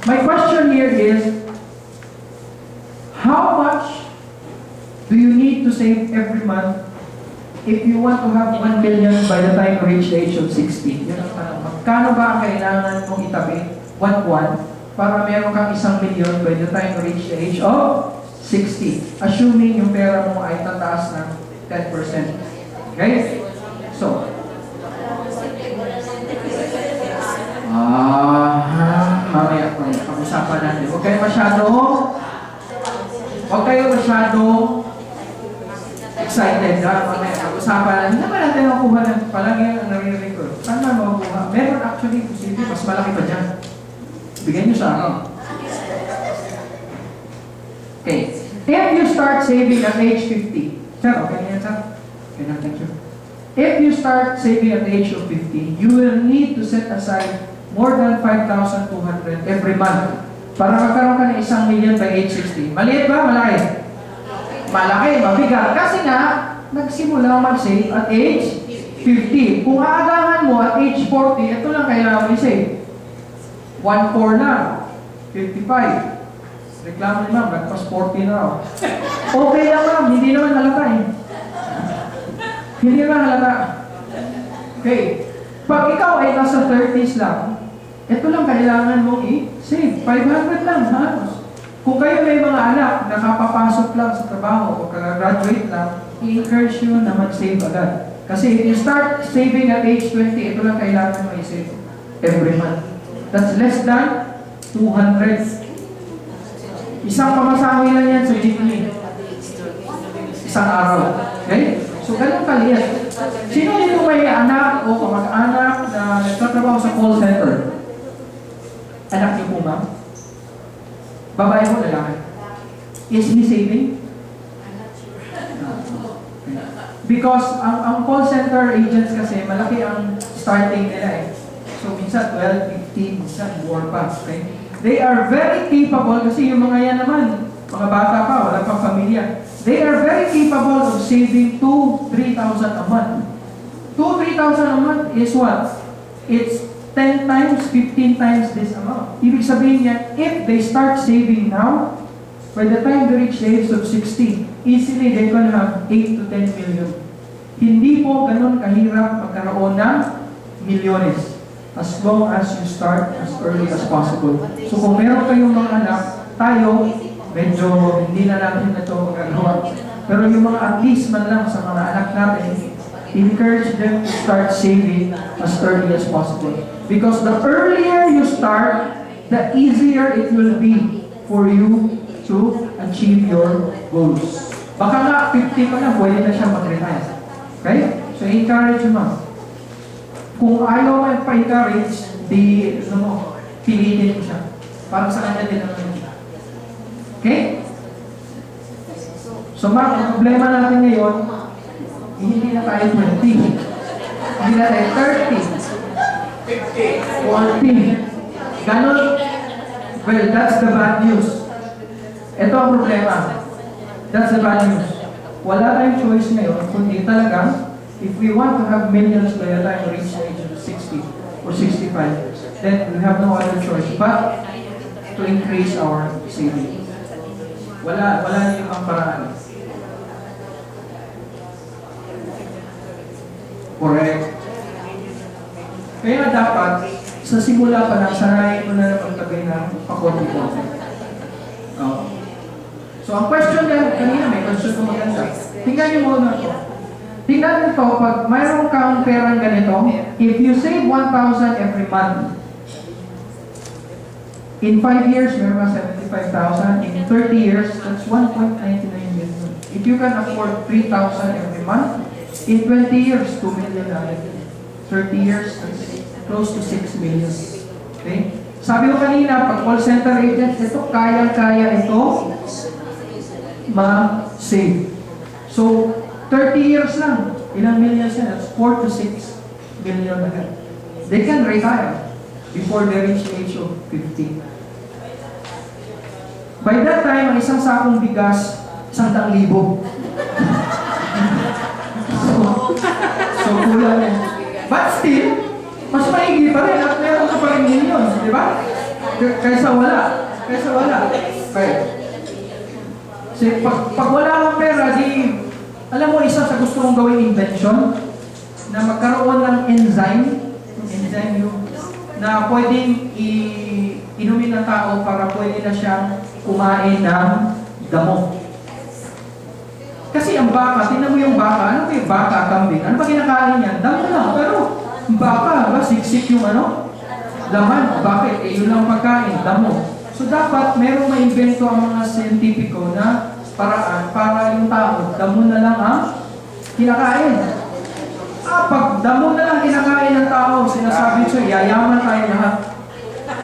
My question here is, how much do you need to save every month if you want to have 1 million by the time you reach the age of 60? Yun ang tanong. Magkano ba ang kailangan mong itabi, buwan-buwan, para meron kang 1 million by the time you reach the age of 60? Assuming yung pera mo ay tataas ng 10%. Okay? So, mamaya pag-usapan natin. Huwag kayo masyadong excited, ha? Mamaya pag-usapan natin. Hindi naman natin makuha ng palagi ang naririnig ko. Saan man makuha? Meron actually, posible, mas malaki pa dyan. Bigyan nyo sa akin. Okay. If you start saving at age 50, sir, okay na yan, sir? Okay na, thank you. If you start saving at the age of 50, you will need to set aside more than 5,200 every month para magkaroon ka ng 1 million by age 60. Maliit ba? Malaki? Malaki, mabigat. Kasi nga, nagsimula mag-save at age 50. Kung aagahan mo at age 40, ito lang kailangan mo i-save. 1/4 na, 55. Reklamo ni ma'am, nagpas 40 na ako. Okay lang ma'am, hindi naman halata eh. Hindi naman halata. Okay. Pag ikaw ay nasa 30s lang, ito lang kailangan mong i-save. 500 lang, halos. Kung kayo may mga anak, nakapapasok lang sa trabaho o graduate lang, i-encourage yun na mag-save agad. Kasi if you start saving at age 20, ito lang kailangan mo i-save every month. That's less than 200. Isang pamasahe lang yan sa jeepney. Isang araw. Okay? So, ganun kaliit. Sino dito may anak o kamag-anak na nagtatrabaho sa call center? Anak niyo po, ma'am? Babae mo, lalaki? Is he saving? Because ang call center agents kasi, malaki ang starting nila eh. So, minsan 12, 15, minsan more pa. Okay? They are very capable, kasi yung mga yan naman, mga bata pa, wala pang pamilya. They are very capable of saving 2,000-3,000 a month. 2,000-3,000 a month is what? It's 10 times, 15 times this amount. Ibig sabihin niya, if they start saving now, by the time they reach the age of 60, easily they can have 8 to 10 million. Hindi po ganun kahirap magkaroon ng milyones as long as you start as early as possible. So kung meron kayong mga anak, tayo, medyo hindi na natin na ito magagawa. Pero yung mga at least man lang sa mga anak natin, encourage them to start saving as early as possible. Because the earlier you start, the easier it will be for you to achieve your goals. Baka nga 50 pa na, pwede na siya mag-retire. Okay? So encourage mo. Kung ayaw mo pa-encourage, pilitin mo siya. Para sa kanya din naman. Okay? So ma'am, ang problema natin ngayon, hindi na tayo 20. Hindi na tayo 30. 40. Ganon. Well, that's the bad news. Ito ang problema. That's the bad news. Wala tayong choice ngayon, kundi talagang, if we want to have millions by the time we reach the age of 60 or 65, then we have no other choice but to increase our savings. Wala niyo ang paraan. Correct. Kaya dapat, sa simula pa lang, sanayin mo na lang magtagay ng pakonti-konti. So, ang question niya, kanina may question ko maganda. Tingnan niyo muna ito. Tingnan niyo ito, pag mayroon kang perang ganito, if you save 1,000 every month, in 5 years, meron ka 75,000. In 30 years, that's 1.99 million. If you can afford 3,000 every month, in 20 years, 2 million na. 30 years, that's close to 6 million. Okay? Sabi ko kanina, pag call center agent, ito, kaya-kaya ito ma-save. So, 30 years lang, ilang million siya? That's 4 to 6 million agad. They can retire before they reach the age of 50. By that time, ang isang sakong bigas, 100,000. So, kulang yan. But still, mas maigi pa rin at meron ka pa rin millions, di ba? Kaysa wala. Kaysa wala. Okay. Kasi pag wala kang pera, di, alam mo, isa sa gusto kong gawing invention, na magkaroon ng enzyme yung, na pwedeng inumin ng tao para pwede na siyang kumain ng damo. Kasi ang baka, tingnan mo yung baka, ano ba yung baka, kambing? Ano ba kinakain niyan? Damo lang, pero baka, ba, siksik yung ano? Laman. Bakit? Yun lang pagkain, damo. So dapat merong maimbento ang mga siyentipiko na paraan para yung tao, damo na lang ang kinakain. Pag damo na lang kinakain ng tao, sinasabi siya, yayaman tayo lahat.